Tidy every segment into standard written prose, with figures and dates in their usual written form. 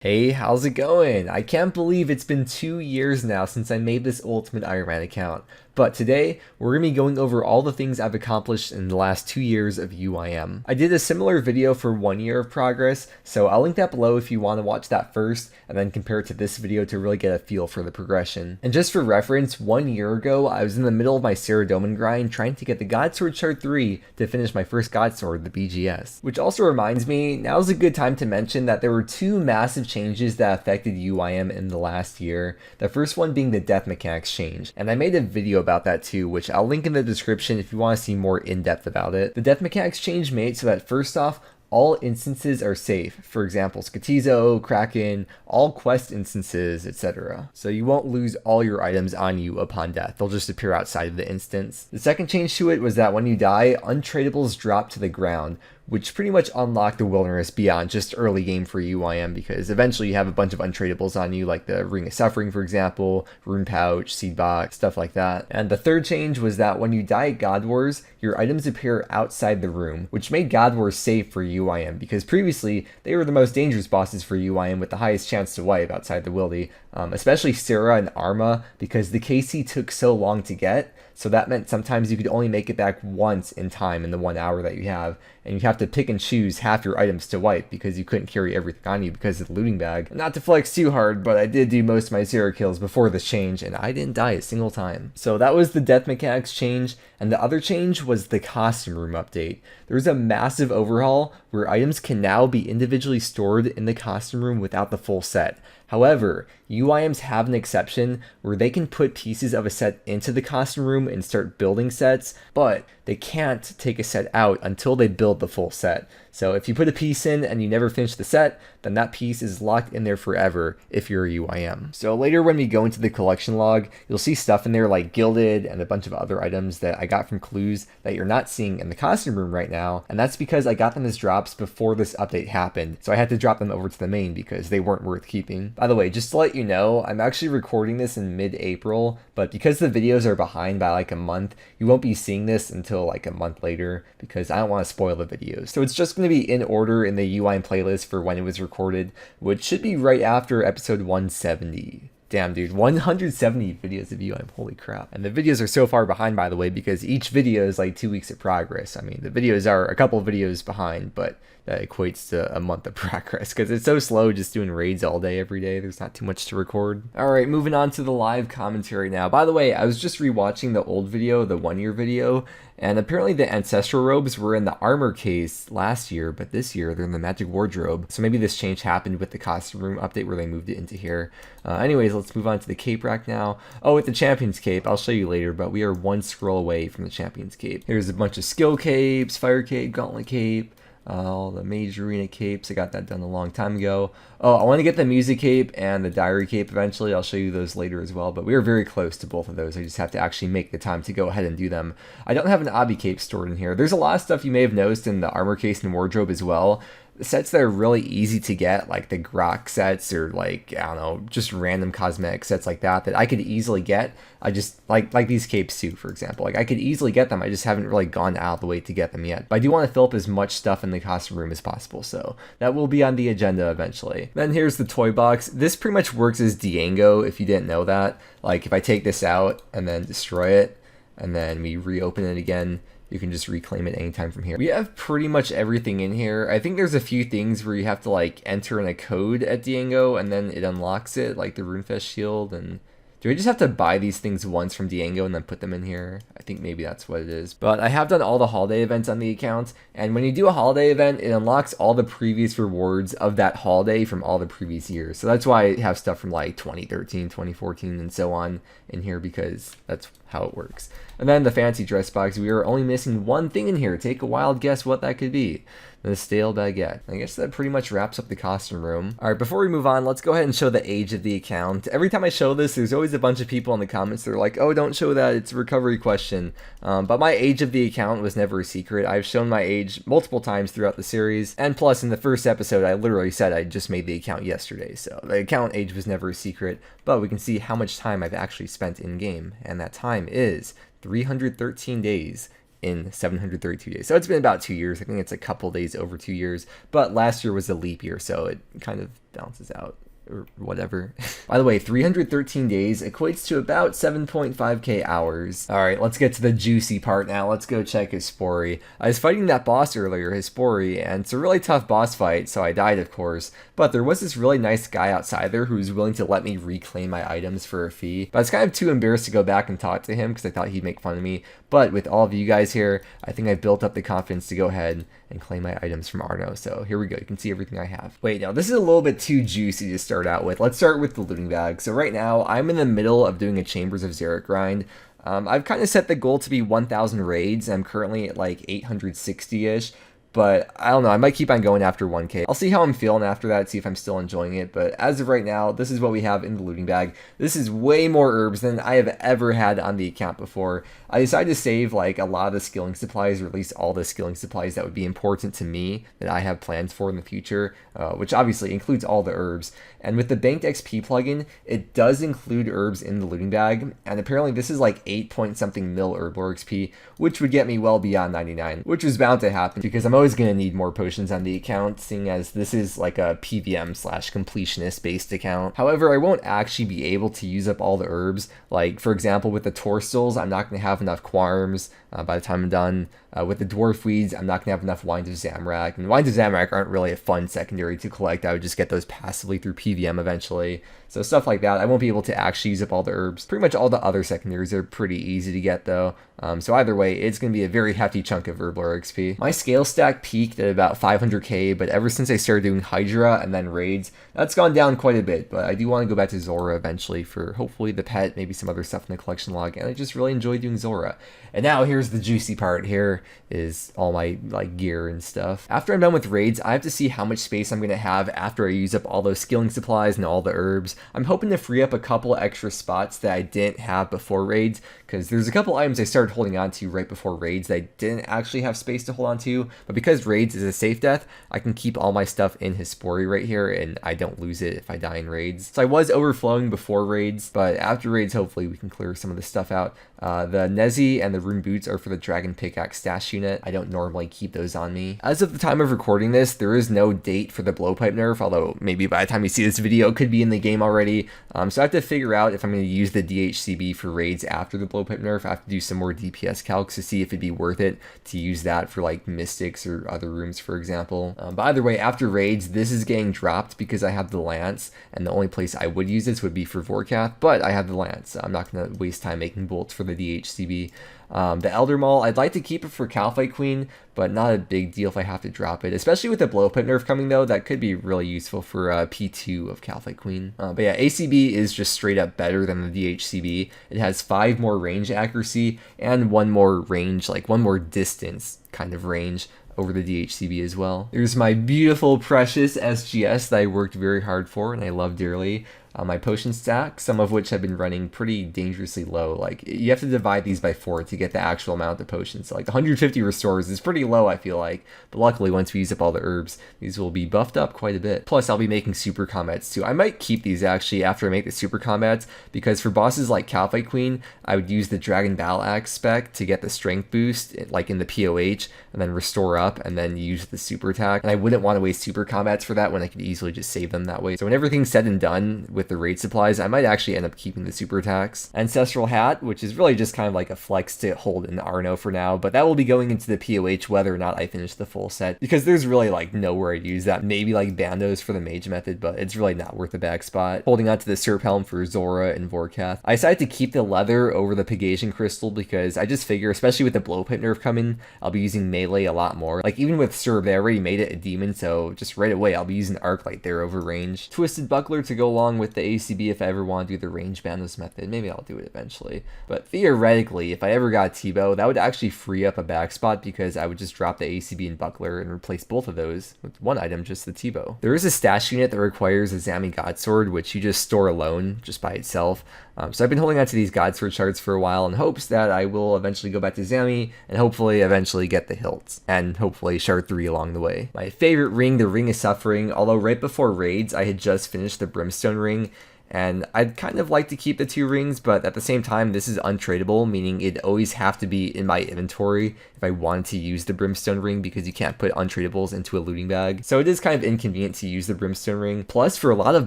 Hey, how's it going? I can't believe it's been 2 years now since I made this Ultimate Ironman account. But today, we're going to be going over all the things I've accomplished in the last 2 years of UIM. I did a similar video for 1 year of progress, so I'll link that below if you want to watch that first, and then compare it to this video to really get a feel for the progression. And just for reference, 1 year ago, I was in the middle of my Saradomin grind trying to get the Godsword Shard 3 to finish my first Godsword, the BGS. Which also reminds me, now's a good time to mention that there were two massive changes that affected UIM in the last year. The first one being the death mechanics change, and I made a video about that too, which I'll link in the description if you want to see more in-depth about it. The death mechanics change made so that first off, all instances are safe. For example, Skatizo, Kraken, all quest instances, etc. So you won't lose all your items on you upon death. They'll just appear outside of the instance. The second change to it was that when you die, untradables drop to the ground, which pretty much unlocked the wilderness beyond just early game for UIM, because eventually you have a bunch of untradables on you, like the Ring of Suffering, for example, Rune Pouch, Seed Box, stuff like that. And the third change was that when you die at God Wars, your items appear outside the room, which made God Wars safe for UIM, because previously they were the most dangerous bosses for UIM with the highest chance to wipe outside the wildy, especially Sarah and Arma, because the KC took so long to get. So that meant sometimes you could only make it back once in time in the 1 hour that you have, and you have to pick and choose half your items to wipe because you couldn't carry everything on you because of the looting bag. Not to flex too hard, but I did do most of my 0 kills before this change, and I didn't die a single time. So that was the death mechanics change, and the other change was the costume room update. There was a massive overhaul where items can now be individually stored in the costume room without the full set. However, UIMs have an exception where they can put pieces of a set into the costume room and start building sets, but they can't take a set out until they build the full set. So if you put a piece in and you never finish the set, then that piece is locked in there forever if you're a UIM. So later when we go into the collection log, you'll see stuff in there like Gilded and a bunch of other items that I got from clues that you're not seeing in the costume room right now, and that's because I got them as drops before this update happened, so I had to drop them over to the main because they weren't worth keeping. By the way, just to let you know, I'm actually recording this in mid-April, but because the videos are behind by like a month, you won't be seeing this until like a month later because I don't want to spoil the videos. So it's just going to be in order in the UIM playlist for when it was recorded, which should be right after episode 170. Damn, dude, 170 videos of UIM, holy crap. And the videos are so far behind, by the way, because each video is like 2 weeks of progress. I mean, the videos are a couple of videos behind, but that equates to a month of progress because it's so slow just doing raids all day, every day. There's not too much to record. All right, moving on to the live commentary now. By the way, I was just rewatching the old video, the 1 year video, and apparently the ancestral robes were in the armor case last year, but this year they're in the magic wardrobe. So maybe this change happened with the costume room update where they moved it into here. Anyways, let's move on to the cape rack now. Oh, with the champion's cape, I'll show you later, but we are one scroll away from the champion's cape. Here's a bunch of skill capes, fire cape, gauntlet cape, all the mage arena capes. I got that done a long time ago. Oh, I want to get the music cape and the diary cape eventually. I'll show you those later as well, but we are very close to both of those. I just have to actually make the time to go ahead and do them. I don't have an obby cape stored in here. There's a lot of stuff you may have noticed in the armor case and wardrobe as well. Sets that are really easy to get, like the Grok sets or like, I don't know, just random cosmetic sets like that I could easily get. I just, like these capes too, for example. Like I could easily get them, I just haven't really gone out of the way to get them yet. But I do want to fill up as much stuff in the costume room as possible, so that will be on the agenda eventually. Then here's the toy box. This pretty much works as Diango, if you didn't know that. Like if I take this out and then destroy it, and then we reopen it again, you can just reclaim it anytime from here. We have pretty much everything in here. I think there's a few things where you have to like enter in a code at Diango and then it unlocks it, like the Runefest shield. And do I just have to buy these things once from Diango and then put them in here? I think maybe that's what it is. But I have done all the holiday events on the account, and when you do a holiday event, it unlocks all the previous rewards of that holiday from all the previous years. So that's why I have stuff from like 2013, 2014, and so on in here, because that's how it works. And then the fancy dress box, we are only missing one thing in here. Take a wild guess what that could be. The stale baguette. I guess that pretty much wraps up the costume room. All right, before we move on, let's go ahead and show the age of the account. Every time I show this, there's always a bunch of people in the comments that are like, oh, don't show that, it's a recovery question. But my age of the account was never a secret. I've shown my age multiple times throughout the series, and plus in the first episode, I literally said I just made the account yesterday, so the account age was never a secret, but we can see how much time I've actually spent in game, and that time is 313 days in 732 days. So it's been about 2 years. I think it's a couple days over 2 years, but last year was a leap year, so it kind of balances out. Or whatever. By the way, 313 days equates to about 7.5k hours. Alright, let's get to the juicy part now. Let's go check Hispori. I was fighting that boss earlier, Hispori, and it's a really tough boss fight, so I died of course. But there was this really nice guy outside there who was willing to let me reclaim my items for a fee. But I was kind of too embarrassed to go back and talk to him because I thought he'd make fun of me. But with all of you guys here, I think I've built up the confidence to go ahead and claim my items from Arno. So here we go. You can see everything I have. Wait, now this is a little bit too juicy to start out with. Let's start with the looting bag. So right now, I'm in the middle of doing a Chambers of Xeric grind. I've kind of set the goal to be 1,000 raids. I'm currently at like 860-ish. But I don't know, I might keep on going after 1k. I'll see how I'm feeling after that, see if I'm still enjoying it. But as of right now, this is what we have in the looting bag. This is way more herbs than I have ever had on the account before. I decided to save like a lot of the skilling supplies, or at least all the skilling supplies that would be important to me that I have plans for in the future, which obviously includes all the herbs. And with the Banked XP plugin, it does include herbs in the looting bag, and apparently this is like 8 point something mil herb lore XP, which would get me well beyond 99, which was bound to happen because I'm always going to need more potions on the account, seeing as this is like a PVM / completionist based account. However, I won't actually be able to use up all the herbs. Like for example, with the Torstils, I'm not going to have enough Quarms by the time I'm done. With the Dwarf Weeds, I'm not going to have enough Wines of Zamorak, and Wines of Zamorak aren't really a fun secondary to collect. I would just get those passively through PVM eventually. So stuff like that, I won't be able to actually use up all the herbs. Pretty much all the other secondaries are pretty easy to get though. So either way, it's going to be a very hefty chunk of herb lore XP. My scale stack peaked at about 500k, but ever since I started doing Hydra and then raids, that's gone down quite a bit. But I do want to go back to Zora eventually for hopefully the pet, maybe some other stuff in the collection log, and I just really enjoy doing Zora. And now here's the juicy part. Here is all my like gear and stuff. After I'm done with raids, I have to see how much space I'm going to have after I use up all those skilling supplies and all the herbs. I'm hoping to free up a couple extra spots that I didn't have before raids, because there's a couple items I started holding on to right before raids that I didn't actually have space to hold on to, but because raids is a safe death, I can keep all my stuff in Hispori right here and I don't lose it if I die in raids. So I was overflowing before raids, but after raids hopefully we can clear some of this stuff out. The Nezi and the Rune Boots are for the Dragon Pickaxe stash unit. I don't normally keep those on me. As of the time of recording this, there is no date for the Blowpipe nerf, although maybe by the time you see this video it could be in the game already. So I have to figure out if I'm going to use the DHCB for raids after the Blowpipe nerf. I have to do some more DPS calcs to see if it'd be worth it to use that for like Mystics or other rooms, for example. But either way, after raids, this is getting dropped because I have the Lance, and the only place I would use this would be for Vorkath, but I have the Lance. So I'm not going to waste time making bolts for the DHCB. The Elder Maul, I'd like to keep it for Calphite Queen, but not a big deal if I have to drop it. Especially with the Blowpipe nerf coming though, that could be really useful for P2 of Calphite Queen. But yeah, ACB is just straight up better than the DHCB. It has 5 more range accuracy and 1 more range, like 1 more distance kind of range over the DHCB as well. There's my beautiful, precious SGS that I worked very hard for and I love dearly. My potion stack, some of which have been running pretty dangerously low. Like, you have to divide these by 4 to get the actual amount of potions. So like 150 restores is pretty low, I feel like. But luckily, once we use up all the herbs, these will be buffed up quite a bit. Plus, I'll be making super combats too. I might keep these actually after I make the super combats, because for bosses like Calphite Queen, I would use the Dragon Battle Axe spec to get the strength boost, like in the POH, and then restore up, and then use the super attack. And I wouldn't want to waste super combats for that when I could easily just save them that way. So when everything's said and done with the raid supplies, I might actually end up keeping the super attacks. Ancestral Hat, which is really just kind of like a flex to hold in Arno for now, but that will be going into the POH whether or not I finish the full set, because there's really like nowhere to use that. Maybe like Bandos for the mage method, but it's really not worth the back spot. Holding on to the Serp Helm for Zora and Vorkath. I decided to keep the leather over the Pegasian Crystal because I just figure, especially with the Blowpipe nerf coming, I'll be using melee a lot more. Like even with Serb, they already made it a demon, so just right away I'll be using Arclight there over range. Twisted Buckler to go along with the ACB if I ever want to do the range Bandos method. Maybe I'll do it eventually. But theoretically, if I ever got T-Bow, that would actually free up a back spot because I would just drop the ACB and Buckler and replace both of those with one item, just the T-Bow. There is a stash unit that requires a Zami Godsword, which you just store alone, just by itself. So I've been holding on to these Godsword shards for a while in hopes that I will eventually go back to Zami and hopefully eventually get the hilts, and hopefully shard 3 along the way. My favorite ring, the Ring of Suffering, although right before raids I had just finished the Brimstone ring, and I'd kind of like to keep the 2 rings, but at the same time, this is untradeable, meaning it'd always have to be in my inventory if I wanted to use the Brimstone ring, because you can't put untradables into a looting bag. So it is kind of inconvenient to use the Brimstone ring. Plus, for a lot of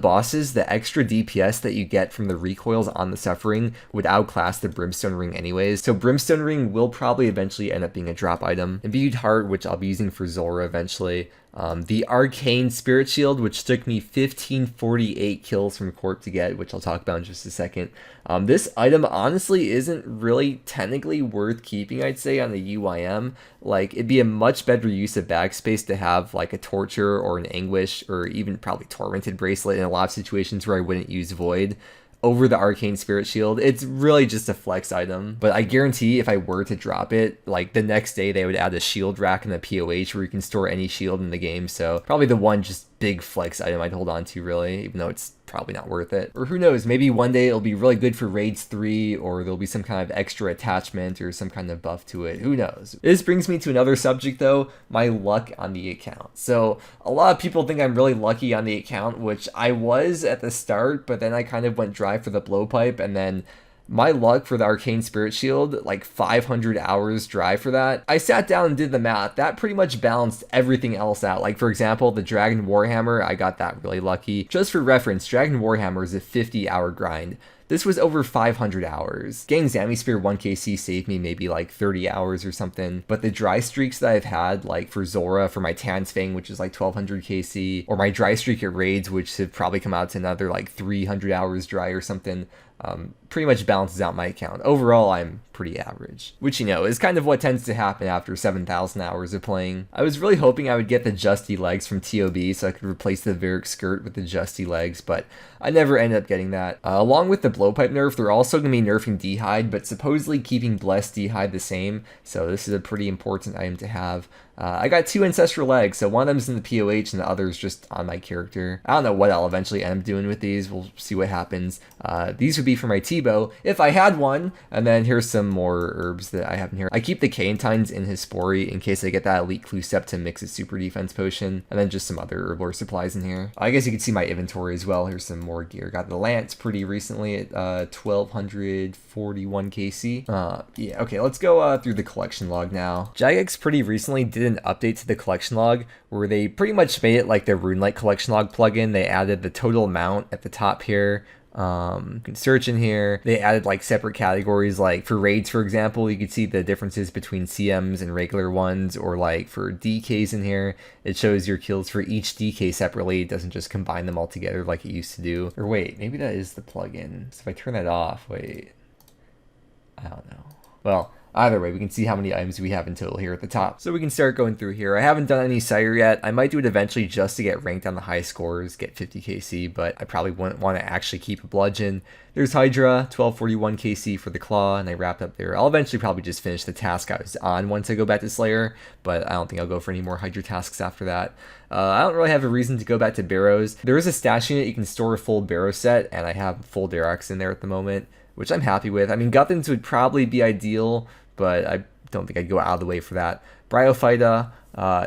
bosses, the extra DPS that you get from the recoils on the Suffering would outclass the Brimstone ring anyways. So Brimstone ring will probably eventually end up being a drop item. Imbued Heart, which I'll be using for Zora eventually. The Arcane Spirit Shield, which took me 1548 kills from Corp to get, which I'll talk about in just a second. This item honestly isn't really technically worth keeping, I'd say, on the UIM. Like, it'd be a much better use of bag space to have like a Torture or an Anguish or even probably Tormented Bracelet in a lot of situations where I wouldn't use Void over the Arcane Spirit Shield. It's really just a flex item, but I guarantee if I were to drop it, like the next day they would add a shield rack in the POH where you can store any shield in the game, so probably the one just big flex item I'd hold on to, really, even though it's probably not worth it. Or who knows, maybe one day it'll be really good for Raids 3, or there'll be some kind of extra attachment or some kind of buff to it, who knows. This brings me to another subject though, my luck on the account. So a lot of people think I'm really lucky on the account, which I was at the start, but then I kind of went dry for the blowpipe, and then my luck for the Arcane Spirit Shield, like 500 hours dry for that. I sat down and did the math. That pretty much balanced everything else out. Like, for example, the Dragon Warhammer, I got that really lucky. Just for reference, Dragon Warhammer is a 50-hour grind. This was over 500 hours. Getting Zami Spear 1kc saved me maybe like 30 hours or something, but the dry streaks that I've had, like for Zora, for my Tan's Fang, which is like 1200 kc, or my dry streak at Raids, which have probably come out to another like 300 hours dry or something, pretty much balances out my account. Overall, I'm pretty average, which, you know, is kind of what tends to happen after 7,000 hours of playing. I was really hoping I would get the Justy Legs from TOB so I could replace the Varric Skirt with the Justy Legs, but I never ended up getting that. Along with the Blowpipe nerf, they're also going to be nerfing D'hide, but supposedly keeping Blessed D'hide the same, so this is a pretty important item to have. I got 2 Ancestral Legs, so one of them's in the POH and the other's just on my character. I don't know what I'll eventually end up doing with these, we'll see what happens. These would be for my T-Bow, if I had one, and then here's some more herbs that I have in here. I keep the Caentines in his Spory in case I get that Elite Clue Step to mix a super defense potion, and then just some other herblore supplies in here. I guess you can see my inventory as well. Here's some more gear. Got the Lance pretty recently at 1241 kc. Yeah, okay, let's go through the collection log now. Jagex pretty recently did an update to the collection log where they pretty much made it like the RuneLite collection log plugin. They added the total amount at the top here. You can search in here. They added like separate categories, like for raids, for example, you could see the differences between CMs and regular ones, or like for DKs in here, it shows your kills for each DK separately. It doesn't just combine them all together like it used to do. Or wait, maybe that is the plugin. So if I turn that off, wait, I don't know. Well, either way, we can see how many items we have in total here at the top. So we can start going through here. I haven't done any Sire yet. I might do it eventually just to get ranked on the high scores, get 50 kc, but I probably wouldn't want to actually keep a Bludgeon. There's Hydra, 1241 kc for the Claw, and I wrapped up there. I'll eventually probably just finish the task I was on once I go back to Slayer, but I don't think I'll go for any more Hydra tasks after that. I don't really have a reason to go back to Barrows. There is a stash unit you can store a full Barrow set, and I have full Darax in there at the moment, which I'm happy with. I mean, Guthans would probably be ideal, but I don't think I'd go out of the way for that. Bryophyta,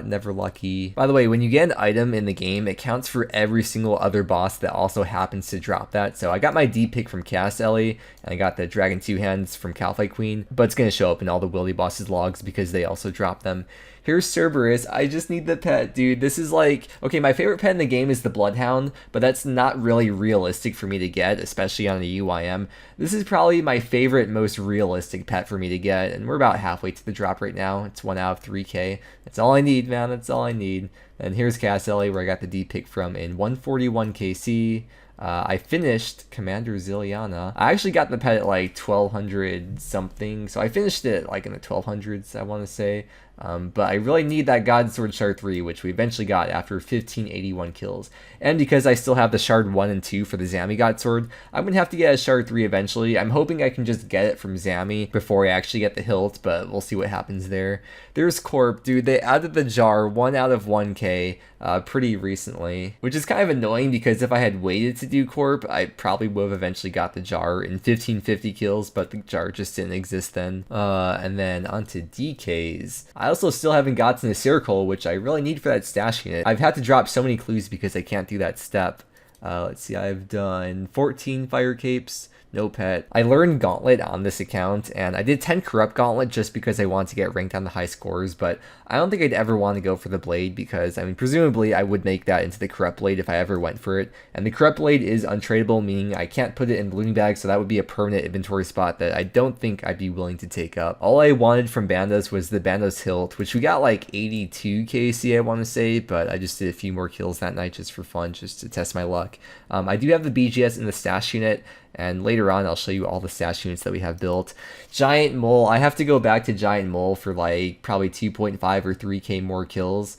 never lucky. By the way, when you get an item in the game, it counts for every single other boss that also happens to drop that. So I got my D pick from Cass Ellie, and I got the Dragon 2 Hands from Calfight Queen, but it's going to show up in all the Wildy bosses logs because they also drop them. Here's Cerberus. I just need the pet, dude. This is like, okay, my favorite pet in the game is the Bloodhound, but that's not really realistic for me to get, especially on the UIM. This is probably my favorite, most realistic pet for me to get, and we're about halfway to the drop right now. It's 1 out of 3k. That's all I need, man. That's all I need. And here's Cass Ellie, where I got the D pick from in 141 kc. I finished Commander Ziliana. I actually got the pet at like 1200 something, so I finished it like in the 1200s, I want to say. But I really need that God Sword Shard 3, which we eventually got after 1581 kills. And because I still have the Shard 1 and 2 for the Zami God Sword, I'm going to have to get a Shard 3 eventually. I'm hoping I can just get it from Zami before I actually get the hilt, but we'll see what happens there. There's Corp, dude. They added the jar 1 out of 1k pretty recently, which is kind of annoying because if I had waited to do Corp, I probably would have eventually got the jar in 1550 kills, but the jar just didn't exist then. And then onto DKs. I also still haven't gotten the Circle, which I really need for that stash unit. I've had to drop so many clues because I can't do that step. Let's see, I've done 14 fire capes. No pet. I learned Gauntlet on this account, and I did 10 Corrupt Gauntlet just because I wanted to get ranked on the high scores, but I don't think I'd ever want to go for the Blade because, I mean, presumably I would make that into the Corrupt Blade if I ever went for it, and the Corrupt Blade is untradeable, meaning I can't put it in the looting bag, so that would be a permanent inventory spot that I don't think I'd be willing to take up. All I wanted from Bandos was the Bandos Hilt, which we got like 82 KC, I want to say, but I just did a few more kills that night just for fun, just to test my luck. I do have the BGS in the stash unit, and later on I'll show you all the stash units that we have built. Giant Mole, I have to go back to Giant Mole for like probably 2.5 or 3k more kills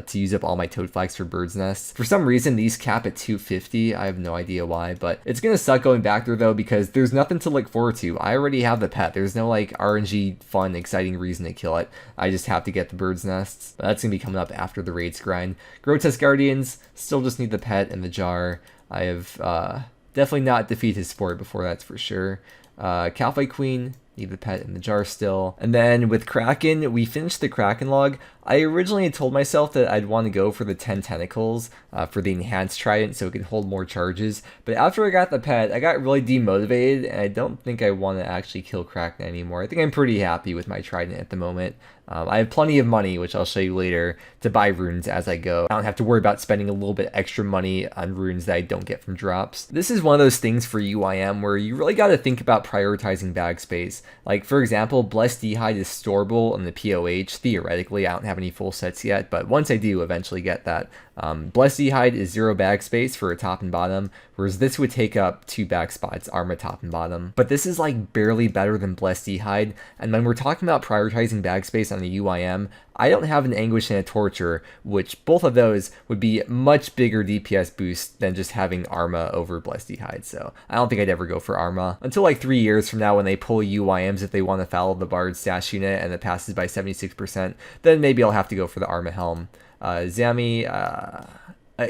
to use up all my toad flags for Bird's Nests. For some reason these cap at 250, I have no idea why, but it's gonna suck going back there though because there's nothing to look forward to. I already have the pet, there's no like RNG fun exciting reason to kill it. I just have to get the Bird's Nests. But that's gonna be coming up after the raids grind. Grotesque Guardians, still just need the pet and the jar. I have definitely not defeated Sport before, that's for sure. Calfight Queen, need the pet in the jar still. And then with Kraken, we finished the Kraken log. I originally had told myself that I'd want to go for the 10 tentacles for the enhanced trident so it could hold more charges. But after I got the pet, I got really demotivated and I don't think I want to actually kill Kraken anymore. I think I'm pretty happy with my trident at the moment. I have plenty of money, which I'll show you later, to buy runes as I go. I don't have to worry about spending a little bit extra money on runes that I don't get from drops. This is one of those things for UIM where you really got to think about prioritizing bag space. Like, for example, Blessed D'hide is storable in the POH. Theoretically, I don't have any full sets yet, but once I do eventually get that, Blessed D'hide is 0 bag space for a top and bottom, whereas this would take up 2 bag spots, Arma top and bottom. But this is like barely better than Blessed D'hide, and when we're talking about prioritizing bag space on the UIM, I don't have an Anguish and a Torture, which both of those would be much bigger DPS boosts than just having Arma over Blessed D'hide, so I don't think I'd ever go for Arma. Until like 3 years from now when they pull UIMs if they want to follow the Bard stash unit and it passes by 76%, then maybe I'll have to go for the Arma Helm. Zami,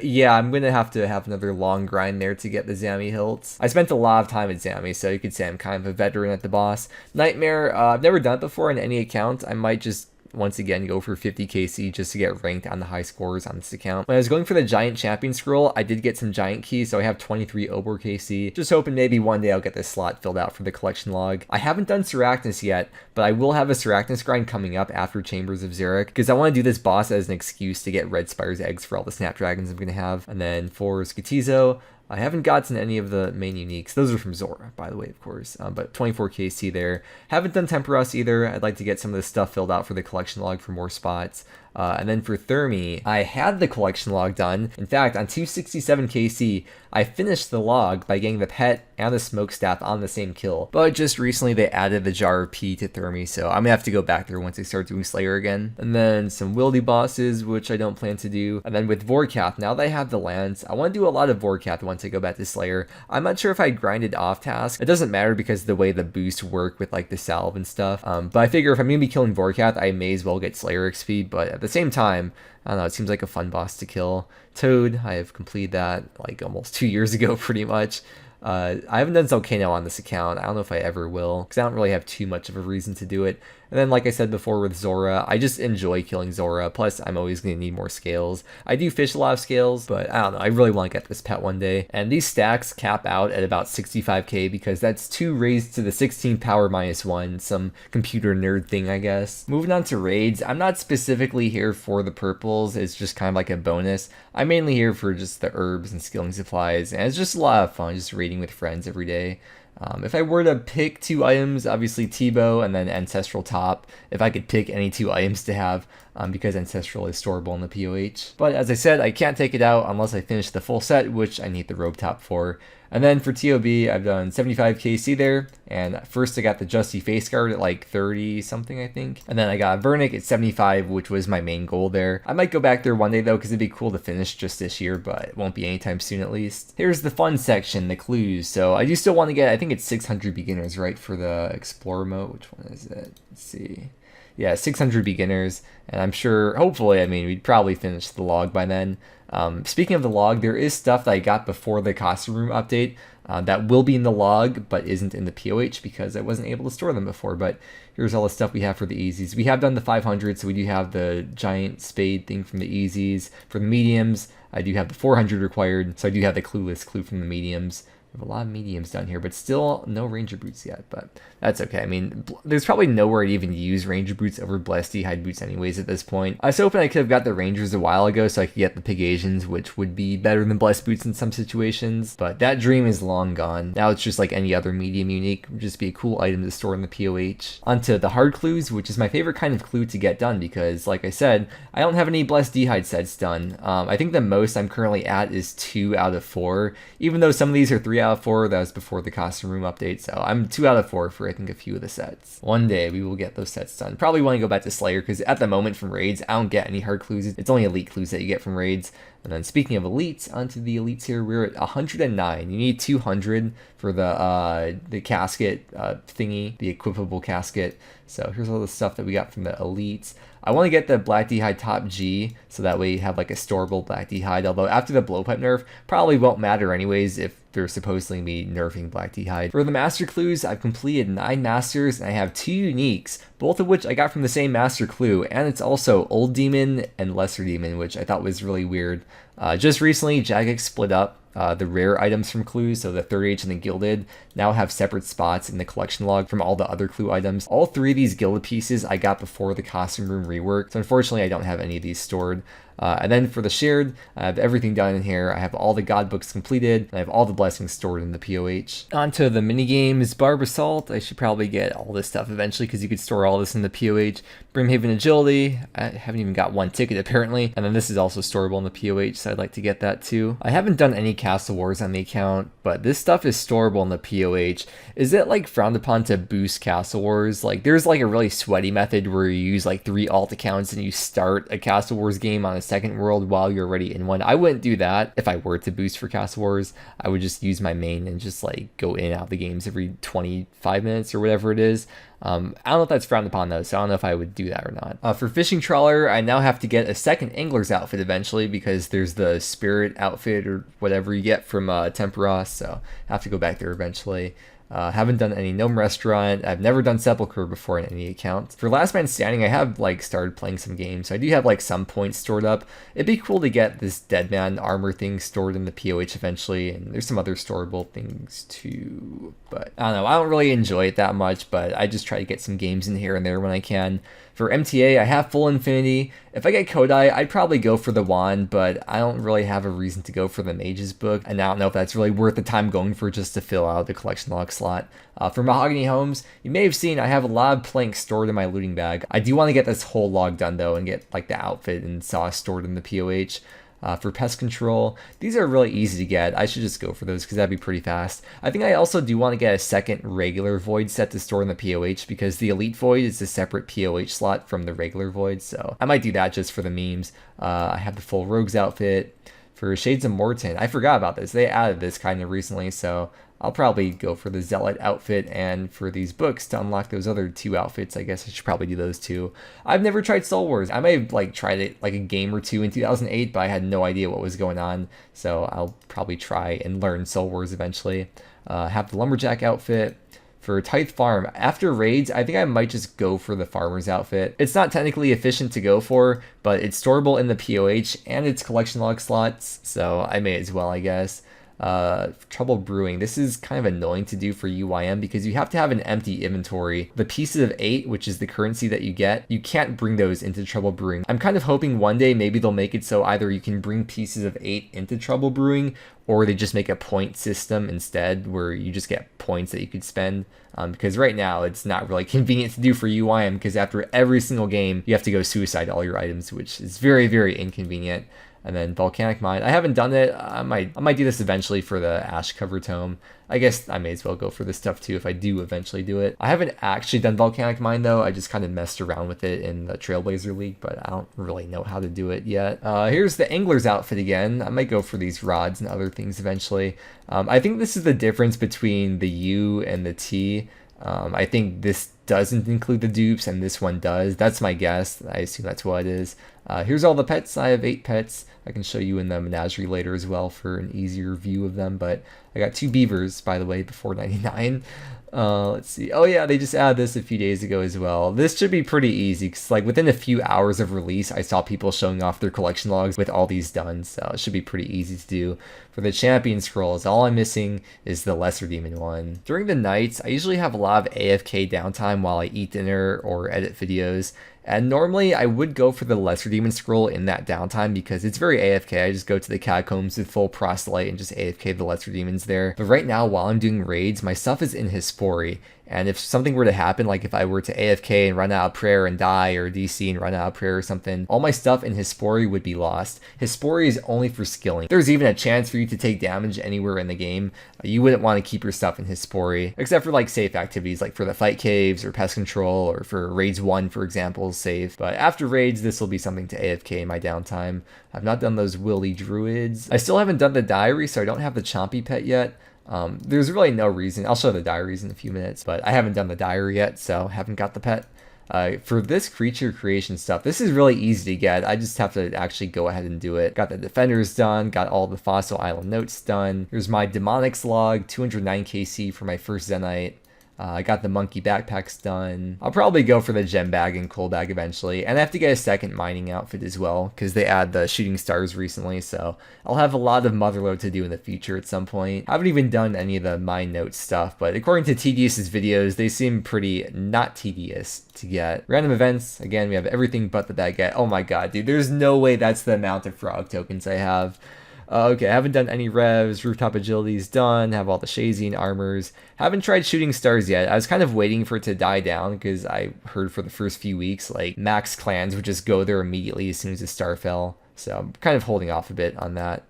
yeah, I'm going to have another long grind there to get the Zami hilts. I spent a lot of time at Zami, so you could say I'm kind of a veteran at the boss. Nightmare, I've never done it before on any account. I might just once again go for 50 KC just to get ranked on the high scores on this account. When I was going for the Giant Champion Scroll, I did get some Giant Keys, so I have 23 Obor KC. Just hoping maybe one day I'll get this slot filled out for the collection log. I haven't done Seractus yet, but I will have a Seractus grind coming up after Chambers of Xeric, because I want to do this boss as an excuse to get Red Spire's eggs for all the Snapdragons I'm going to have. And then for Skatizo, I haven't gotten any of the main uniques. Those are from Zora, by the way, of course. But 24 KC there. Haven't done Temperos either. I'd like to get some of this stuff filled out for the collection log for more spots. And then for Thermi, I had the collection log done. In fact, on 267 KC, I finished the log by getting the pet and the smokestaff on the same kill. But just recently they added the jar of P to Thermi, so I'm gonna have to go back there once I start doing Slayer again. And then some Wildy bosses, which I don't plan to do. And then with Vorkath, now that I have the lands, I want to do a lot of Vorkath once I go back to Slayer. I'm not sure if I grinded off task. It doesn't matter because of the way the boosts work with like the salve and stuff. But I figure if I'm gonna be killing Vorkath, I may as well get Slayer XP, but at the same time, I don't know, it seems like a fun boss to kill. Toad, I have completed that like almost 2 years ago pretty much. I haven't done Volcano on this account. I don't know if I ever will, because I don't really have too much of a reason to do it. And then, like I said before with Zora, I just enjoy killing Zora, plus I'm always going to need more scales. I do fish a lot of scales, but I don't know, I really want to get this pet one day. And these stacks cap out at about 65k, because that's 2 raised to the 16th power -1, some computer nerd thing, I guess. Moving on to raids, I'm not specifically here for the purples, it's just kind of like a bonus. I'm mainly here for just the herbs and skilling supplies, and it's just a lot of fun just raiding with friends every day. If I were to pick 2 items, obviously Tebow and then Ancestral Top, if I could pick any 2 items to have, because Ancestral is storable in the POH. But as I said, I can't take it out unless I finish the full set, which I need the Robe Top for. And then for TOB, I've done 75 KC there, and first I got the Justy Face Guard at like 30 something, I think. And then I got Vernic at 75, which was my main goal there. I might go back there one day though, because it'd be cool to finish just this year, but it won't be anytime soon at least. Here's the fun section, the clues. So I do still want to get, I think it's 600 beginners, right, for the Explorer mode. Which one is it? Let's see. Yeah, 600 beginners, and I'm sure, hopefully, I mean, we'd probably finish the log by then. Speaking of the log, there is stuff that I got before the costume room update that will be in the log, but isn't in the POH because I wasn't able to store them before. But here's all the stuff we have for the easies. We have done the 500, so we do have the giant spade thing from the easies. For the mediums, I do have the 400 required, so I do have the clueless clue from the mediums. We have a lot of mediums down here, but still no ranger boots yet, but that's okay. I mean, there's probably nowhere to even use ranger boots over blessed hide boots anyways at this point. I was hoping I could have got the rangers a while ago so I could get the pig Asians, which would be better than blessed boots in some situations, but that dream is long gone. Now it's just like any other medium unique, would just be a cool item to store in the POH. Onto the hard clues, which is my favorite kind of clue to get done because, like I said, I don't have any blessed hide sets done. I think the most I'm currently at is 2 out of 4, even though some of these are 3 out of 4. That was before the costume room update, so I'm 2 out of 4 for I think a few of the sets. One day we will get those sets done. Probably want to go back to Slayer because at the moment from raids I don't get any hard clues. It's only elite clues that you get from raids. And then speaking of elites, onto the elites here, we're at 109. You need 200 for the casket thingy, the equipable casket. So here's all the stuff that we got from the elites. I want to get the Black D'hide top G, so that way you have like a storable Black D'hide, although after the blowpipe nerf, probably won't matter anyways if they're supposedly be nerfing Black D'hide. For the master clues, I've completed 9 masters, and I have 2 uniques, both of which I got from the same master clue, and it's also Old Demon and Lesser Demon, which I thought was really weird. Just recently, Jagex split up the rare items from clues, so the 3H and the gilded now have separate spots in the collection log from all the other clue items. All 3 of these gilded pieces I got before the costume room rework, so unfortunately I don't have any of these stored. And then for the shared, I have everything done in here. I have all the god books completed, and I have all the blessings stored in the POH. Onto the minigames, Barb Assault. I should probably get all this stuff eventually because you could store all this in the POH. Brimhaven Agility, I haven't even got 1 ticket apparently. And then this is also storable in the POH, so I'd like to get that too. I haven't done any Castle Wars on the account, but this stuff is storable in the POH. Is it like frowned upon to boost Castle Wars? Like there's like a really sweaty method where you use like 3 alt accounts and you start a Castle Wars game on a second world while you're already in one. I wouldn't do that if I were to boost for Castle Wars. I would just use my main and just like go in and out of the games every 25 minutes or whatever it is. I don't know if that's frowned upon though, so I don't know if I would do that or not. For fishing trawler, I now have to get a second angler's outfit eventually because there's the spirit outfit or whatever you get from Temperos, so I have to go back there eventually. Haven't done any Gnome Restaurant. I've never done Sepulchre before in any account. For Last Man Standing, I have like started playing some games, so I do have like some points stored up. It'd be cool to get this Deadman armor thing stored in the POH eventually, and there's some other storable things too, but I don't know. I don't really enjoy it that much, but I just try to get some games in here and there when I can. For MTA, I have full infinity. If I get Kodai, I'd probably go for the wand, but I don't really have a reason to go for the mage's book, and I don't know if that's really worth the time going for just to fill out the collection log slot. For Mahogany Homes, you may have seen I have a lot of planks stored in my looting bag. I do want to get this whole log done though and get like the outfit and saw stored in the POH. For pest control, these are really easy to get. I should just go for those because that'd be pretty fast. I think I also do want to get a second regular void set to store in the POH because the elite void is a separate POH slot from the regular void, so I might do that just for the memes. I have the full rogues outfit. For Shades of Morton, I forgot about this. They added this kind of recently, so I'll probably go for the Zealot outfit, and for these books to unlock those other 2 outfits, I guess I should probably do those too. I've never tried Soul Wars. I may have like tried it like a game or 2 in 2008, but I had no idea what was going on, so I'll probably try and learn Soul Wars eventually. Have the Lumberjack outfit. For Tithe Farm, after raids, I think I might just go for the farmer's outfit. It's not technically efficient to go for, but it's storable in the POH and it's collection log slots, so I may as well, I guess. Trouble Brewing. This is kind of annoying to do for UYM because you have to have an empty inventory. The pieces of 8, which is the currency that you get, you can't bring those into Trouble Brewing. I'm kind of hoping one day maybe they'll make it so either you can bring pieces of 8 into Trouble Brewing, or they just make a point system instead where you just get points that you could spend. Because right now it's not really convenient to do for UYM because after every single game you have to go suicide all your items, which is very, very inconvenient. And then Volcanic Mine. I haven't done it. I might do this eventually for the Ash Cover Tome. I guess I may as well go for this stuff too if I do eventually do it. I haven't actually done Volcanic Mine though. I just kind of messed around with it in the Trailblazer League, but I don't really know how to do it yet. Here's the Angler's outfit again. I might go for these rods and other things eventually. I think this is the difference between the U and the T. I think this doesn't include the dupes and this one does. That's my guess. I assume that's what it is. Here's all the pets. I have 8 pets. I can show you in the Menagerie later as well for an easier view of them, but I got 2 beavers, by the way, before 99. Let's see. Oh yeah, they just added this a few days ago as well. This should be pretty easy because like within a few hours of release, I saw people showing off their collection logs with all these done, so it should be pretty easy to do. For the champion scrolls, all I'm missing is the lesser demon one. During the nights, I usually have a lot of AFK downtime while I eat dinner or edit videos. And normally I would go for the lesser demon scroll in that downtime because it's very AFK. I just go to the catacombs with full proselyte and just AFK the lesser demons there. But right now, while I'm doing raids, my stuff is in Hispori. And if something were to happen, like if I were to AFK and run out of prayer and die, or DC and run out of prayer or something, all my stuff in Hispori would be lost. Hispori is only for skilling. There's even a chance for you to take damage anywhere in the game. You wouldn't want to keep your stuff in Hispori, except for like safe activities, like for the fight caves or pest control, or for raids 1, for example, is safe. But after raids, this will be something to AFK in my downtime. I've not done those willy druids. I still haven't done the diary, so I don't have the chompy pet yet. There's really no reason. I'll show the diaries in a few minutes, but I haven't done the diary yet, so haven't got the pet. For this creature creation stuff, this is really easy to get. I just have to actually go ahead and do it. Got the defenders done, got all the fossil island notes done. Here's my demonics log, 209 KC for my first Zenite. I got the monkey backpacks done. I'll probably go for the gem bag and coal bag eventually, and I have to get a second mining outfit as well because they add the shooting stars recently, so I'll have a lot of motherload to do in the future at some point. I haven't even done any of the mine note stuff, but according to Tedious's videos, they seem pretty not tedious to get. Random events, again, we have everything but the baguette. Oh my god, dude, there's no way that's the amount of frog tokens I have. Okay, I haven't done any revs, rooftop agility's done, have all the Shazian armors. Haven't tried shooting stars yet. I was kind of waiting for it to die down because I heard for the first few weeks, like, max clans would just go there immediately as soon as the star fell. So I'm kind of holding off a bit on that.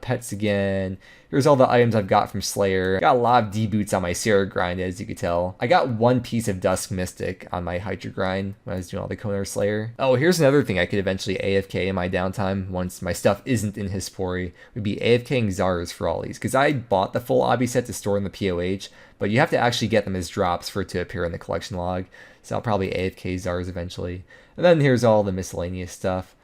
Pets again. Here's all the items I've got from Slayer. Got a lot of D-boots on my Sierra grind, as you could tell. I got 1 piece of Dusk Mystic on my Hydra grind when I was doing all the Konar Slayer. Oh, here's another thing I could eventually AFK in my downtime once my stuff isn't in Hispori. Would be AFKing Zars for all these. Because I bought the full obby set to store in the POH, but you have to actually get them as drops for it to appear in the collection log. So I'll probably AFK Zars eventually. And then here's all the miscellaneous stuff.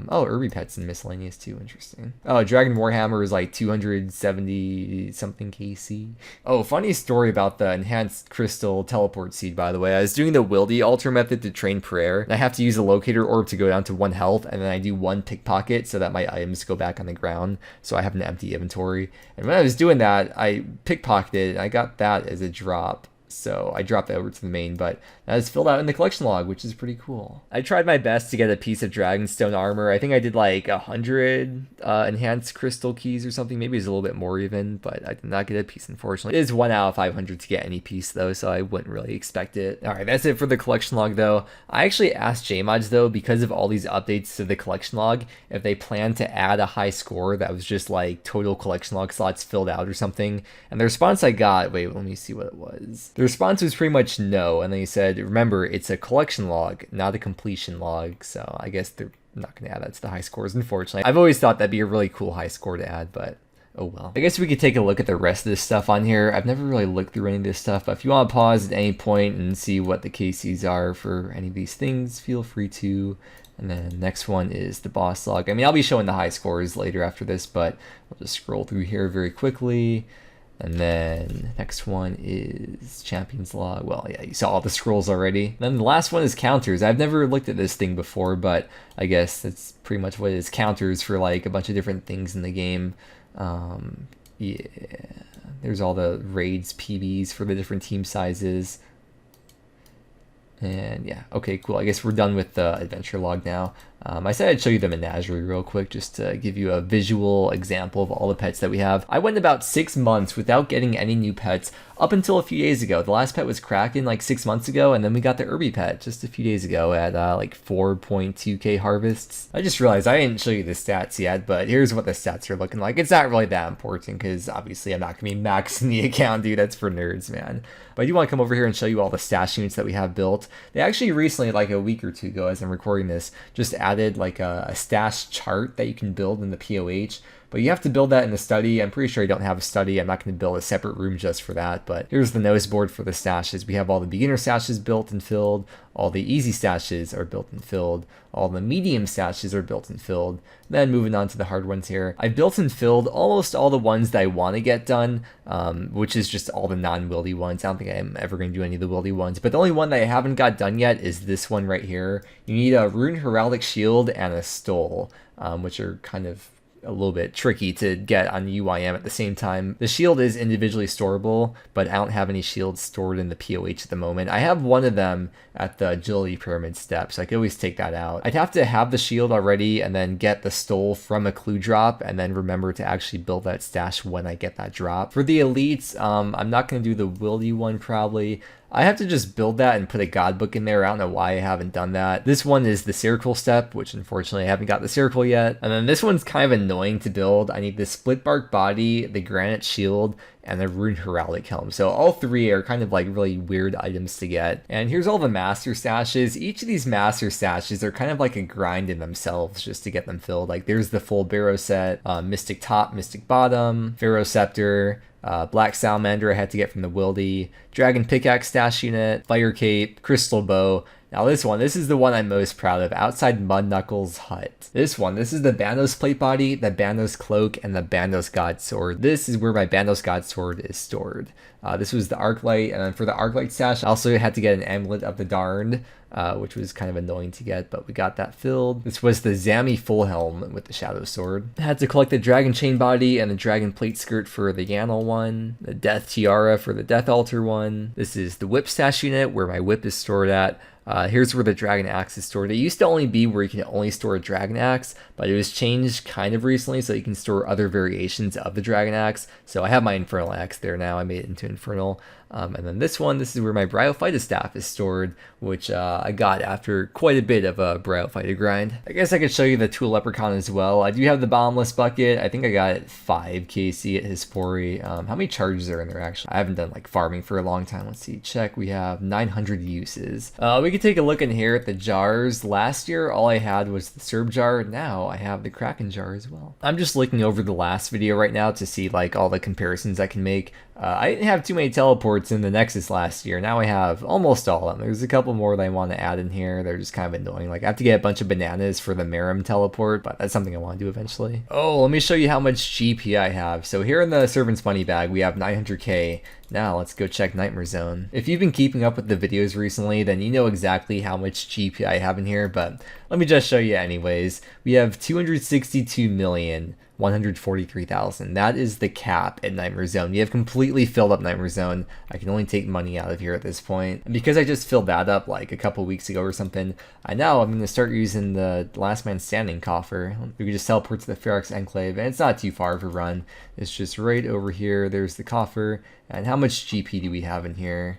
Oh, Irby Pet's in miscellaneous too, interesting. Oh, Dragon Warhammer is like 270 something KC. Oh, funny story about the enhanced crystal teleport seed, by the way. I was doing the Wildy altar method to train prayer, and I have to use a locator orb to go down to 1 health, and then I do 1 pickpocket so that my items go back on the ground, so I have an empty inventory. And when I was doing that, I pickpocketed, and I got that as a drop. So I dropped that over to the main, but that is filled out in the collection log, which is pretty cool. I tried my best to get a piece of Dragonstone armor. I think I did like 100 enhanced crystal keys or something. Maybe it's a little bit more even, but I did not get a piece, unfortunately. It is 1 out of 500 to get any piece, though, so I wouldn't really expect it. All right, that's it for the collection log, though. I actually asked JMods, though, because of all these updates to the collection log, if they plan to add a high score that was just like total collection log slots filled out or something. And the response I got, wait, let me see what it was. The response was pretty much no, and they said, remember, it's a collection log, not a completion log, so I guess they're not going to add that to the high scores, unfortunately. I've always thought that'd be a really cool high score to add, but oh well. I guess we could take a look at the rest of this stuff on here. I've never really looked through any of this stuff, but if you want to pause at any point and see what the KCs are for any of these things, feel free to. And then next one is the boss log. I mean, I'll be showing the high scores later after this, but I'll just scroll through here very quickly. And then next one is Champions Log. Well, yeah, you saw all the scrolls already. Then the last one is counters. I've never looked at this thing before, but I guess that's pretty much what it is. Counters for like a bunch of different things in the game. Yeah, there's all the raids, PBs for the different team sizes. And yeah, okay, cool. I guess we're done with the adventure log now. I said I'd show you the Menagerie real quick just to give you a visual example of all the pets that we have. I went about 6 months without getting any new pets up until a few days ago. The last pet was Kraken like 6 months ago, and then we got the Irby pet just a few days ago at like 4.2k harvests. I just realized I didn't show you the stats yet, but here's what the stats are looking like. It's not really that important because obviously I'm not going to be maxing the account, dude. That's for nerds, man. But I do want to come over here and show you all the stash units that we have built. They actually recently, like a week or two ago as I'm recording this, just added like a stash chart that you can build in the POH but you have to build that in the study. I'm pretty sure I don't have a study. I'm not going to build a separate room just for that, but here's the nose board for the stashes. We have all the beginner stashes built and filled, all the easy stashes are built and filled, all the medium stashes are built and filled. Then moving on to the hard ones here. I built and filled almost all the ones that I want to get done, which is just all the non-wildy ones. I don't think I'm ever going to do any of the wildy ones, but the only one that I haven't got done yet is this one right here. You need a Rune Heraldic Shield and a Stole, which are kind of a little bit tricky to get on UIM at the same time. The shield is individually storable, but I don't have any shields stored in the POH at the moment. I have one of them at the agility pyramid step, so I can always take that out. I'd have to have the shield already and then get the stole from a clue drop and then remember to actually build that stash when I get that drop. For the elites, I'm not going to do the wildy one probably. I have to just build that and put a god book in there. I don't know why I haven't done that. This one is the circle step, which unfortunately I haven't got the circle yet. And then this one's kind of annoying to build. I need the split bark body, the granite shield, and the Rune Heraldic helm. So all three are kind of like really weird items to get. And here's all the master stashes. Each of these master stashes are kind of like a grind in themselves just to get them filled. Like there's the full Barrow set, Mystic Top, Mystic Bottom, Pharaoh Scepter, Black Salamander I had to get from the Wildy, Dragon Pickaxe stash unit, Fire Cape, Crystal Bow. Now this is the one I'm most proud of, outside Mud Knuckles' hut. This is the Bandos plate body, the Bandos cloak, and the Bandos god sword. This is where my Bandos god sword is stored. This was the Arclight, and then for the Arclight stash, I also had to get an Amulet of the Darned, which was kind of annoying to get, but we got that filled. This was the Zami full helm with the Shadow Sword. I had to collect the Dragon Chain body and the Dragon Plate skirt for the Yanel one, the Death Tiara for the Death Altar one. This is the Whip stash unit where my whip is stored at. Here's where the Dragon Axe is stored. It used to only be where you can only store a Dragon Axe, but it was changed kind of recently so you can store other variations of the Dragon Axe. So I have my Infernal Axe there now. I made it into Infernal. And then this is where my Bryophyta staff is stored, which I got after quite a bit of a Bryophyta grind. I guess I could show you the Tool Leprechaun as well. I do have the Bottomless Bucket. I think I got it 5 KC at Hispori. How many charges are in there actually? I haven't done like farming for a long time. Let's see, check. We have 900 uses. We can take a look in here at the jars. Last year, all I had was the Serb jar. Now I have the Kraken jar as well. I'm just looking over the last video right now to see like all the comparisons I can make. I didn't have too many teleports in the Nexus last year. Now I have almost all of them. There's a couple more that I want to add in here. They're just kind of annoying. Like I have to get a bunch of bananas for the Merim teleport, but that's something I want to do eventually. Oh, let me show you how much GP I have. So here in the Servant's Money bag, we have 900k. Now let's go check Nightmare Zone. If you've been keeping up with the videos recently, then you know exactly how much GP I have in here, but let me just show you anyways. We have 262,143,000. That is the cap at Nightmare Zone. You have completely filled up Nightmare Zone. I can only take money out of here at this point. And because I just filled that up like a couple weeks ago or something, I'm going to start using the Last Man Standing coffer. We can just teleport to the Ferox Enclave, and it's not too far of a run. It's just right over here. There's the coffer. And how much GP do we have in here?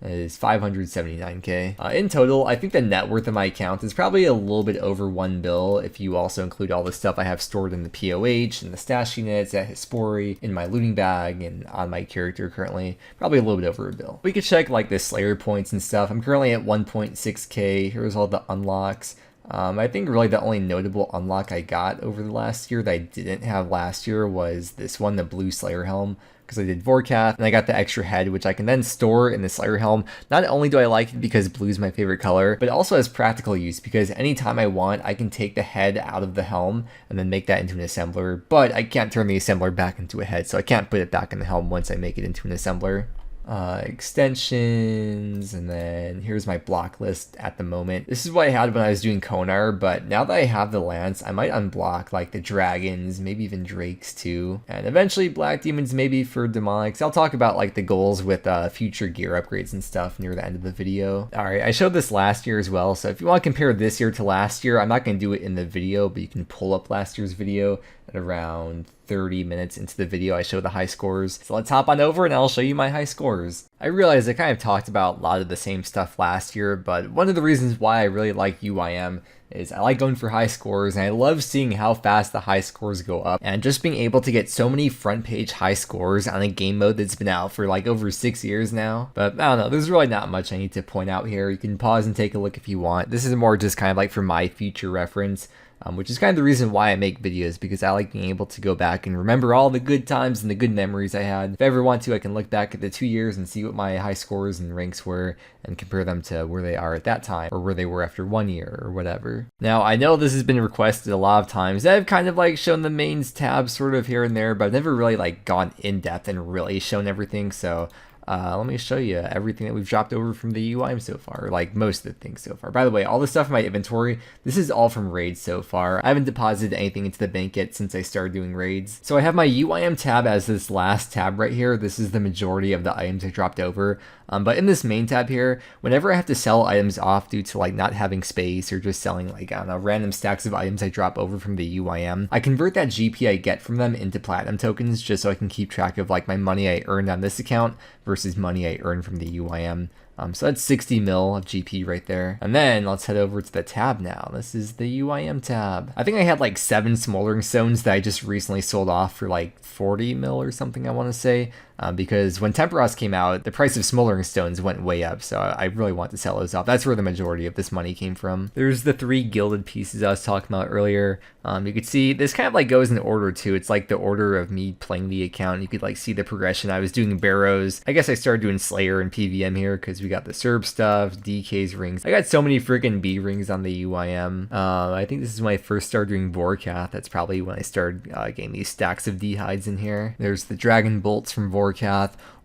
It is 579k. In total, I think the net worth of my account is probably a little bit over 1 bill if you also include all the stuff I have stored in the POH and the stash units at Hispori, in my looting bag, and on my character currently. Probably a little bit over 1 bill. We could check like the Slayer points and stuff. I'm currently at 1.6k. Here's all the unlocks. I think really the only notable unlock I got over the last year that I didn't have last year was this one, the Blue Slayer Helm, because I did Vorkath, and I got the extra head, which I can then store in the Slayer Helm. Not only do I like it because blue is my favorite color, but it also has practical use because anytime I want, I can take the head out of the helm and then make that into an assembler, but I can't turn the assembler back into a head, so I can't put it back in the helm once I make it into an assembler. Extensions, and then here's my block list at the moment. This is what I had when I was doing Konar, but now that I have the lance, I might unblock like the dragons, maybe even drakes too, and eventually black demons maybe for demonics. I'll talk about like the goals with future gear upgrades and stuff near the end of the video. Alright, I showed this last year as well, so if you want to compare this year to last year, I'm not going to do it in the video, but you can pull up last year's video at around 30 minutes into the video. I show the high scores. So let's hop on over and I'll show you my high scores. I realize I kind of talked about a lot of the same stuff last year, but one of the reasons why I really like UIM is I like going for high scores, and I love seeing how fast the high scores go up, and just being able to get so many front page high scores on a game mode that's been out for like over 6 years now. But I don't know, there's really not much I need to point out here. You can pause and take a look if you want. This is more just kind of like for my future reference. which is kind of the reason why I make videos, because I like being able to go back and remember all the good times and the good memories I had. If I ever want to, I can look back at the 2 years and see what my high scores and ranks were and compare them to where they are at that time or where they were after 1 year or whatever. Now, I know this has been requested a lot of times. I've kind of like shown the mains tab sort of here and there, but I've never really like gone in depth and really shown everything. So let me show you everything that we've dropped over from the UIM so far, like most of the things so far. By the way, all the stuff in my inventory, this is all from raids so far. I haven't deposited anything into the bank yet since I started doing raids. So I have my UIM tab as this last tab right here. This is the majority of the items I dropped over. But in this main tab here, whenever I have to sell items off due to like not having space or just selling like, I don't know, random stacks of items I drop over from the UIM, I convert that GP I get from them into platinum tokens just so I can keep track of like my money I earned on this account versus money I earned from the UIM. So that's 60 mil of GP right there. And then let's head over to the tab now. This is the UIM tab. I think I had like 7 smoldering stones that I just recently sold off for like 40 mil or something, I want to say. Because when Temperos came out, the price of smoldering stones went way up, so I really want to sell those off. That's where the majority of this money came from. There's the 3 gilded pieces I was talking about earlier. You could see this kind of like goes in order too. It's like the order of me playing the account. You could like see the progression. I was doing barrows. I guess I started doing Slayer and PVM here because we got the Serb stuff, DK's rings. I got so many freaking B rings on the UIM. I think this is when I first started doing Vorkath. That's probably when I started getting these stacks of D hides in here. There's the Dragon Bolts from Vorkath.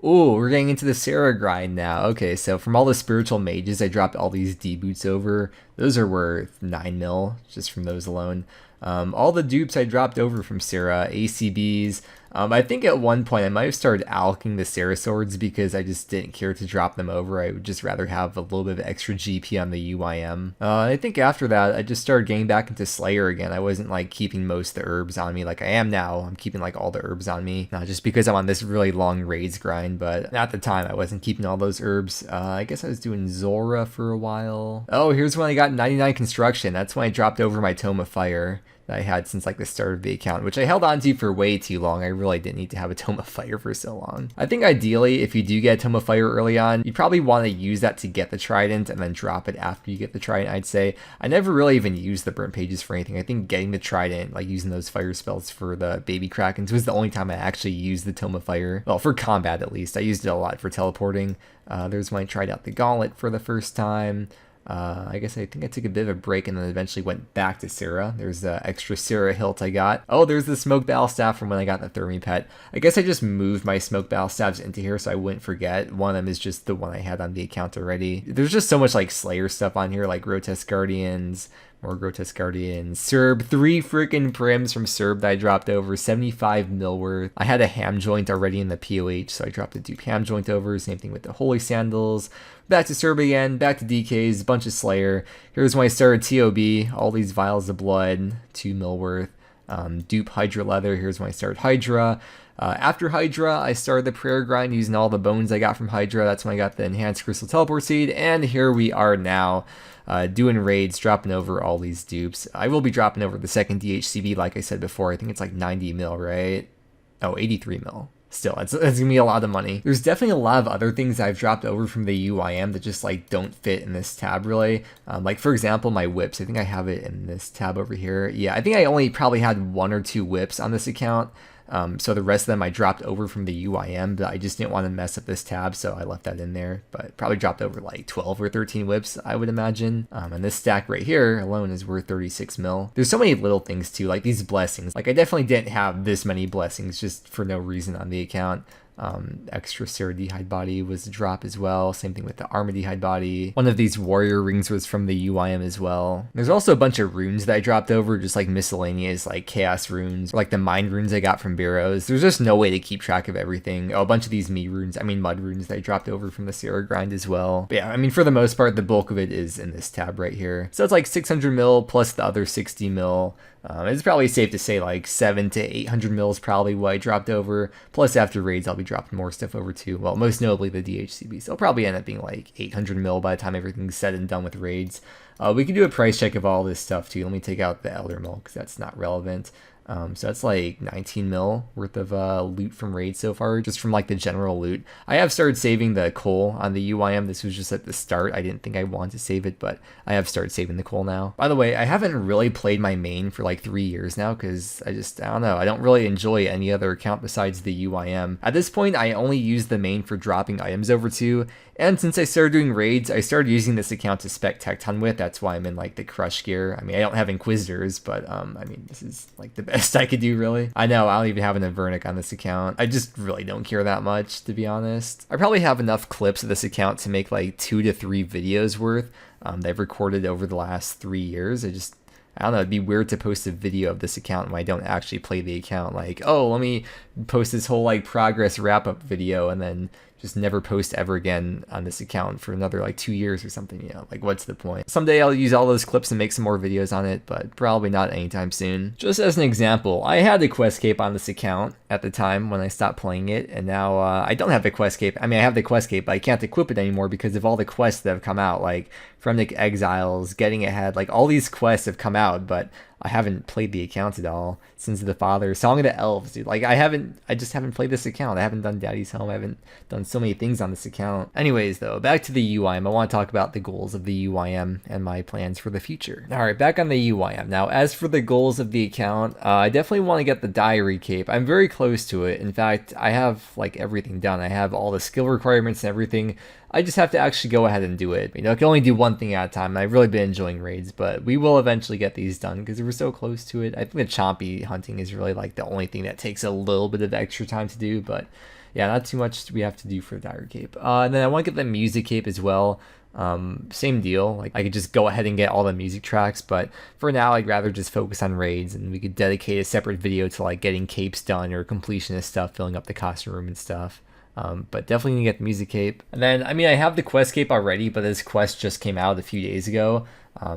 Oh, we're getting into the Sarah grind now. Okay, so from all the spiritual mages, I dropped all these D boots over. Those are worth 9 mil just from those alone. All the dupes I dropped over from Sarah, ACBs. I think at one point I might have started alching the Sarah swords because I just didn't care to drop them over. I would just rather have a little bit of extra GP on the UIM. I think after that I just started getting back into Slayer again. I wasn't like keeping most of the herbs on me like I am now. I'm keeping like all the herbs on me, not just because I'm on this really long raids grind, but at the time I wasn't keeping all those herbs. I guess I was doing Zora for a while. Oh, here's when I got 99 construction. That's when I dropped over my Tome of Fire that I had since like the start of the account, which I held on to for way too long. I really didn't need to have a Tome of Fire for so long. I think ideally, if you do get a Tome of Fire early on, you probably want to use that to get the Trident and then drop it after you get the Trident, I'd say. I never really even used the Burnt Pages for anything. I think getting the Trident, like using those fire spells for the Baby Krakens, was the only time I actually used the Tome of Fire. Well, for combat at least. I used it a lot for teleporting. There's when I tried out the Gauntlet for the first time. I guess I think I took a bit of a break and then eventually went back to Sarah. There's the extra Sarah hilt I got. Oh, there's the smoke battle staff from when I got the Thermi pet. I guess I just moved my smoke battle staffs into here so I wouldn't forget. One of them is just the one I had on the account already. There's just so much like Slayer stuff on here, like Grotesque Guardians, more Grotesque Guardians, Serb, 3 freaking prims from Serb that I dropped over, 75 mil worth. I had a ham joint already in the POH, so I dropped a dupe ham joint over. Same thing with the Holy Sandals. Back to Serb again, back to DKs, a bunch of Slayer. Here's when I started TOB, all these vials of blood, 2 mil worth. Dupe Hydra leather, here's when I started Hydra. After Hydra, I started the prayer grind using all the bones I got from Hydra. That's when I got the enhanced crystal teleport seed, and here we are now. Doing raids, dropping over all these dupes. I will be dropping over the second DHCB, like I said before. I think it's like 90 mil, right? Oh, 83 mil. Still, it's gonna be a lot of money. There's definitely a lot of other things I've dropped over from the UIM that just like don't fit in this tab really. Like for example, my whips. I think I have it in this tab over here. Yeah, I think I only probably had 1 or 2 whips on this account. So the rest of them I dropped over from the UIM, but I just didn't want to mess up this tab, so I left that in there. But probably dropped over like 12 or 13 whips, I would imagine. And this stack right here alone is worth 36 mil. There's so many little things too, like these blessings. Like I definitely didn't have this many blessings just for no reason on the account. Extra Sarah D'hide body was a drop as well. Same thing with the Armor D'hide body. One of these warrior rings was from the UIM as well. There's also a bunch of runes that I dropped over, just like miscellaneous like chaos runes, or like the mind runes I got from Barrows. There's just no way to keep track of everything. Oh, a bunch of these mud runes that I dropped over from the Sarah grind as well. But yeah, I mean for the most part the bulk of it is in this tab right here. So it's like 600 mil plus the other 60 mil. It's probably safe to say like 700 to 800 mil is probably what I dropped over. Plus after raids I'll be dropping more stuff over too. Well, most notably the DHCB. So it'll probably end up being like 800 mil by the time everything's said and done with raids. We can do a price check of all this stuff too. Let me take out the Elder Mill because that's not relevant. So that's like 19 mil worth of loot from raids so far, just from like the general loot. I have started saving the coal on the UIM. This was just at the start. I didn't think I wanted to save it, but I have started saving the coal now. By the way, I haven't really played my main for like 3 years now because I don't know. I don't really enjoy any other account besides the UIM. At this point, I only use the main for dropping items over to, and since I started doing raids, I started using this account to spec tech ton with. That's why I'm in like the crush gear. I mean, I don't have Inquisitors, but I mean, this is like the best I could do, really. I know, I don't even have an Avernic on this account. I just really don't care that much, to be honest. I probably have enough clips of this account to make like 2 to 3 videos worth that I've recorded over the last 3 years. I don't know, it'd be weird to post a video of this account when I don't actually play the account. Like, oh, let me post this whole like progress wrap-up video and then just never post ever again on this account for another like 2 years or something, you know, like what's the point? Someday I'll use all those clips and make some more videos on it, but probably not anytime soon. Just as an example, I had the quest cape on this account at the time when I stopped playing it, and now I don't have the quest cape. I mean, I have the quest cape, but I can't equip it anymore because of all the quests that have come out, like Fremnic Exiles, Getting Ahead, like all these quests have come out, but I haven't played the account at all. Sins of the Father, Song of the Elves, dude. Like I just haven't played this account. I haven't done Daddy's Home. I haven't done so many things on this account. Anyways, though, back to the UIM. I want to talk about the goals of the UIM and my plans for the future. All right, back on the UIM. Now, as for the goals of the account, I definitely want to get the Diary Cape. I'm very close to it. In fact, I have like everything done. I have all the skill requirements and everything. I just have to actually go ahead and do it. You know, I can only do one thing at a time. I've really been enjoying raids, but we will eventually get these done because we're so close to it. I think the chompy hunting is really like the only thing that takes a little bit of extra time to do, but yeah, not too much we have to do for the Diary Cape. And then I want to get the Music Cape as well. Same deal. Like I could just go ahead and get all the music tracks, but for now I'd rather just focus on raids, and we could dedicate a separate video to like getting capes done or completionist stuff, filling up the costume room and stuff. But definitely need to get the Music Cape. And then, I mean, I have the quest cape already, but this quest just came out a few days ago.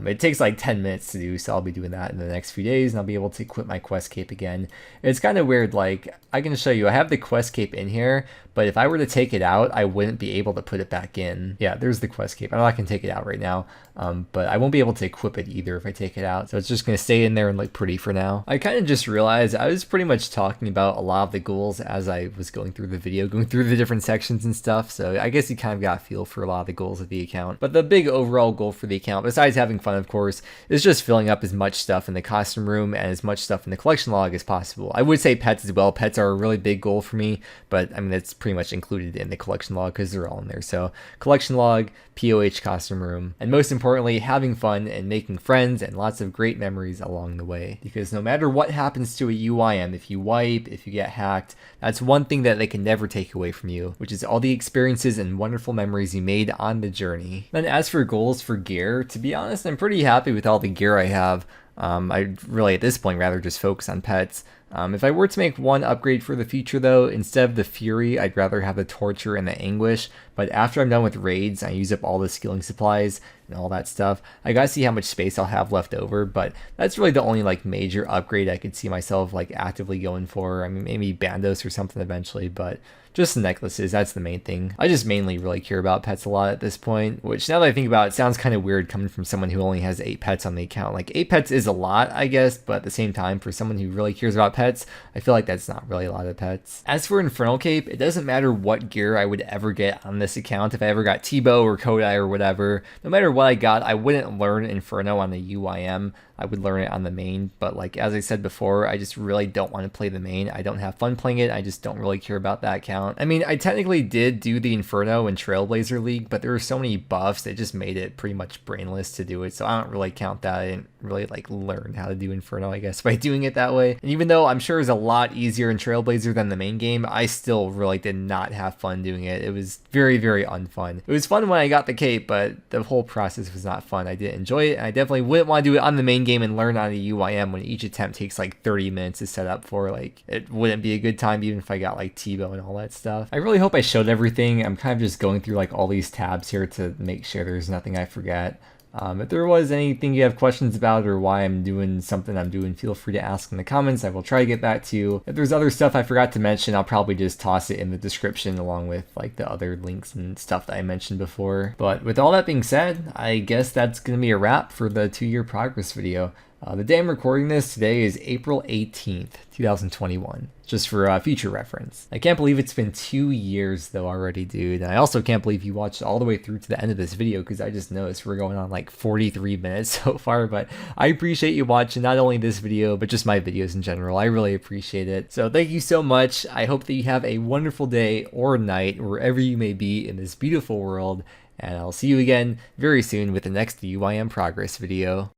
It takes like 10 minutes to do, so I'll be doing that in the next few days, and I'll be able to equip my quest cape again. It's kind of weird, like, I can show you, I have the quest cape in here, but if I were to take it out, I wouldn't be able to put it back in. Yeah, there's the quest cape. I know I can take it out right now, but I won't be able to equip it either if I take it out, so it's just going to stay in there and look pretty for now. I kind of just realized I was pretty much talking about a lot of the goals as I was going through the video, going through the different sections and stuff, so I guess you kind of got a feel for a lot of the goals of the account. But the big overall goal for the account, besides having fun, of course, is just filling up as much stuff in the costume room and as much stuff in the collection log as possible. I would say pets as well. Pets are a really big goal for me, but I mean, that's pretty much included in the collection log because they're all in there. So collection log, POH costume room, and most importantly, having fun and making friends and lots of great memories along the way. Because no matter what happens to a UIM, if you wipe, if you get hacked, that's one thing that they can never take away from you, which is all the experiences and wonderful memories you made on the journey. Then as for goals for gear, to be honest, I'm pretty happy with all the gear I have. I'd really at this point rather just focus on pets. If I were to make one upgrade for the future though, instead of the Fury, I'd rather have the Torture and the Anguish, but after I'm done with raids, I use up all the skilling supplies and all that stuff. I gotta see how much space I'll have left over, but that's really the only like major upgrade I could see myself like actively going for. I mean, maybe Bandos or something eventually, but just the necklaces, that's the main thing. I just mainly really care about pets a lot at this point, which now that I think about it, sounds kind of weird coming from someone who only has 8 pets on the account. Like 8 pets is a lot, I guess, but at the same time, for someone who really cares about pets, I feel like that's not really a lot of pets. As for Infernal Cape, it doesn't matter what gear I would ever get on this account. If I ever got T-Bow or Kodai or whatever, no matter what I got, I wouldn't learn Inferno on the UIM. I would learn it on the main, but like as I said before, I just really don't want to play the main. I don't have fun playing it. I just don't really care about that account. I mean, I technically did do the Inferno in Trailblazer League, but there were so many buffs that just made it pretty much brainless to do it, so I don't really count that. I didn't really like learn how to do Inferno, I guess, by doing it that way. And even though I'm sure it's a lot easier in Trailblazer than the main game, I still really did not have fun doing it. It was very, very unfun. It was fun when I got the cape, but the whole process was not fun. I didn't enjoy it, and I definitely wouldn't want to do it on the main game and learn on the UIM when each attempt takes like 30 minutes to set up for. Like, it wouldn't be a good time even if I got like T-Bow and all that stuff. I really hope I showed everything. I'm kind of just going through like all these tabs here to make sure there's nothing I forget. If there was anything you have questions about or why I'm doing something I'm doing, feel free to ask in the comments. I will try to get back to you. If there's other stuff I forgot to mention, I'll probably just toss it in the description along with like the other links and stuff that I mentioned before. But with all that being said, I guess that's going to be a wrap for the 2-year progress video. The day I'm recording this today is April 18th, 2021, just for future reference. I can't believe it's been 2 years though already, dude. And I also can't believe you watched all the way through to the end of this video, because I just noticed we're going on like 43 minutes so far. But I appreciate you watching not only this video, but just my videos in general. I really appreciate it. So thank you so much. I hope that you have a wonderful day or night wherever you may be in this beautiful world. And I'll see you again very soon with the next UIM progress video.